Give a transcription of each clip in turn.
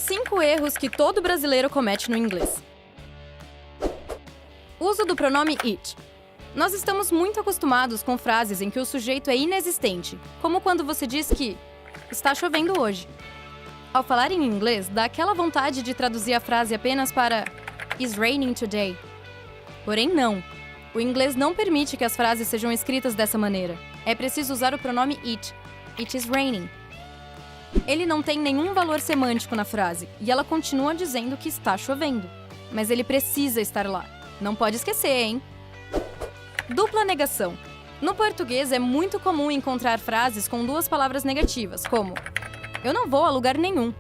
5 erros que todo brasileiro comete no inglês. Uso do pronome it. Nós estamos muito acostumados com frases em que o sujeito é inexistente, como quando você diz que está chovendo hoje. Ao falar em inglês, dá aquela vontade de traduzir a frase apenas para It's raining today. Porém, não. O inglês não permite que as frases sejam escritas dessa maneira. É preciso usar o pronome it. It is raining. Ele não tem nenhum valor semântico na frase, e ela continua dizendo que está chovendo. Mas ele precisa estar lá. Não pode esquecer, hein? Dupla negação. No português é muito comum encontrar frases com 2 palavras negativas, como eu não vou a lugar nenhum.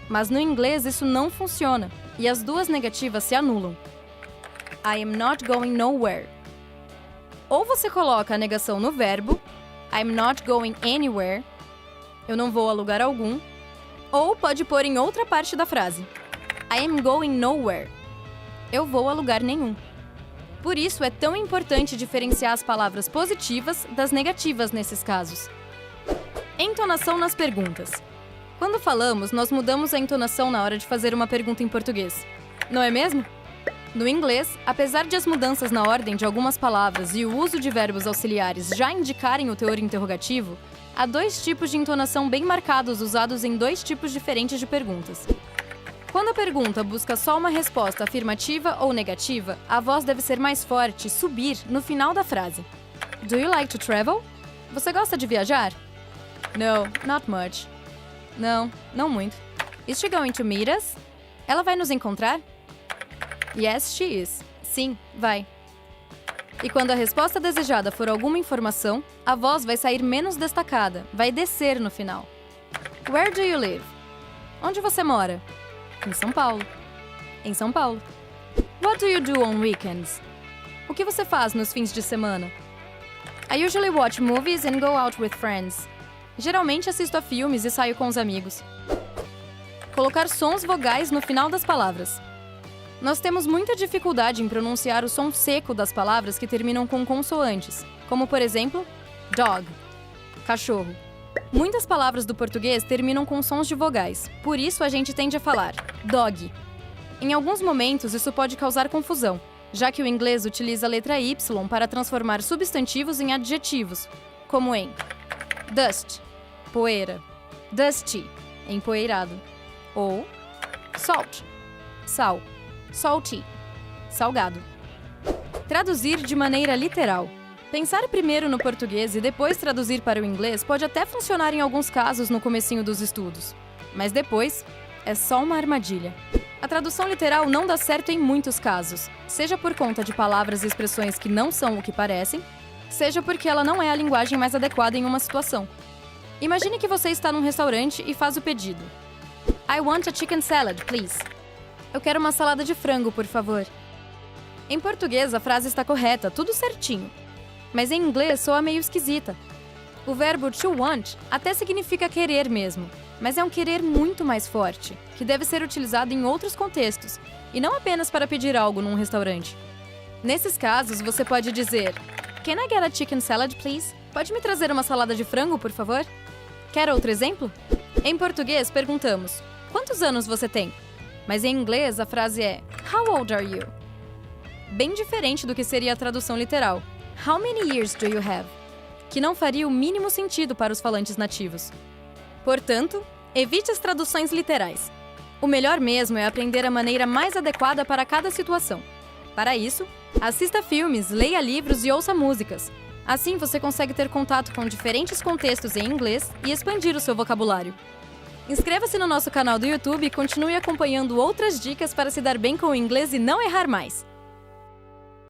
Mas no inglês isso não funciona, e as 2 negativas se anulam. I am not going nowhere. Ou você coloca a negação no verbo, I'm not going anywhere, eu não vou a lugar algum, ou pode pôr em outra parte da frase, I am going nowhere, eu vou a lugar nenhum. Por isso é tão importante diferenciar as palavras positivas das negativas nesses casos. Entonação nas perguntas. Quando falamos, nós mudamos a entonação na hora de fazer uma pergunta em português. Não é mesmo? No inglês, apesar de as mudanças na ordem de algumas palavras e o uso de verbos auxiliares já indicarem o teor interrogativo, há 2 tipos de entonação bem marcados usados em 2 tipos diferentes de perguntas. Quando a pergunta busca só uma resposta afirmativa ou negativa, a voz deve ser mais forte, subir, no final da frase. Do you like to travel? Você gosta de viajar? No, not much. Não, não muito. Is she going to meet us? Ela vai nos encontrar? Yes, she is. Sim, vai. E quando a resposta desejada for alguma informação, a voz vai sair menos destacada, vai descer no final. Where do you live? Onde você mora? Em São Paulo. Em São Paulo. What do you do on weekends? O que você faz nos fins de semana? I usually watch movies and go out with friends. Geralmente assisto a filmes e saio com os amigos. Colocar sons vogais no final das palavras. Nós temos muita dificuldade em pronunciar o som seco das palavras que terminam com consoantes, como, por exemplo, dog, cachorro. Muitas palavras do português terminam com sons de vogais, por isso a gente tende a falar dog. Em alguns momentos, isso pode causar confusão, já que o inglês utiliza a letra Y para transformar substantivos em adjetivos, como em dust, poeira, dusty, empoeirado, ou salt, sal, salty, salgado. Traduzir de maneira literal. Pensar primeiro no português e depois traduzir para o inglês pode até funcionar em alguns casos no comecinho dos estudos, mas depois é só uma armadilha. A tradução literal não dá certo em muitos casos, seja por conta de palavras e expressões que não são o que parecem, seja porque ela não é a linguagem mais adequada em uma situação. Imagine que você está num restaurante e faz o pedido. I want a chicken salad, please. Eu quero uma salada de frango, por favor. Em português, a frase está correta, tudo certinho. Mas em inglês soa meio esquisita. O verbo to want até significa querer mesmo, mas é um querer muito mais forte, que deve ser utilizado em outros contextos, e não apenas para pedir algo num restaurante. Nesses casos, você pode dizer Can I get a chicken salad, please? Pode me trazer uma salada de frango, por favor? Quer outro exemplo? Em português, perguntamos Quantos anos você tem? Mas em inglês, a frase é How old are you? Bem diferente do que seria a tradução literal. How many years do you have? Que não faria o mínimo sentido para os falantes nativos. Portanto, evite as traduções literais. O melhor mesmo é aprender a maneira mais adequada para cada situação. Para isso, assista filmes, leia livros e ouça músicas. Assim você consegue ter contato com diferentes contextos em inglês e expandir o seu vocabulário. Inscreva-se no nosso canal do YouTube e continue acompanhando outras dicas para se dar bem com o inglês e não errar mais.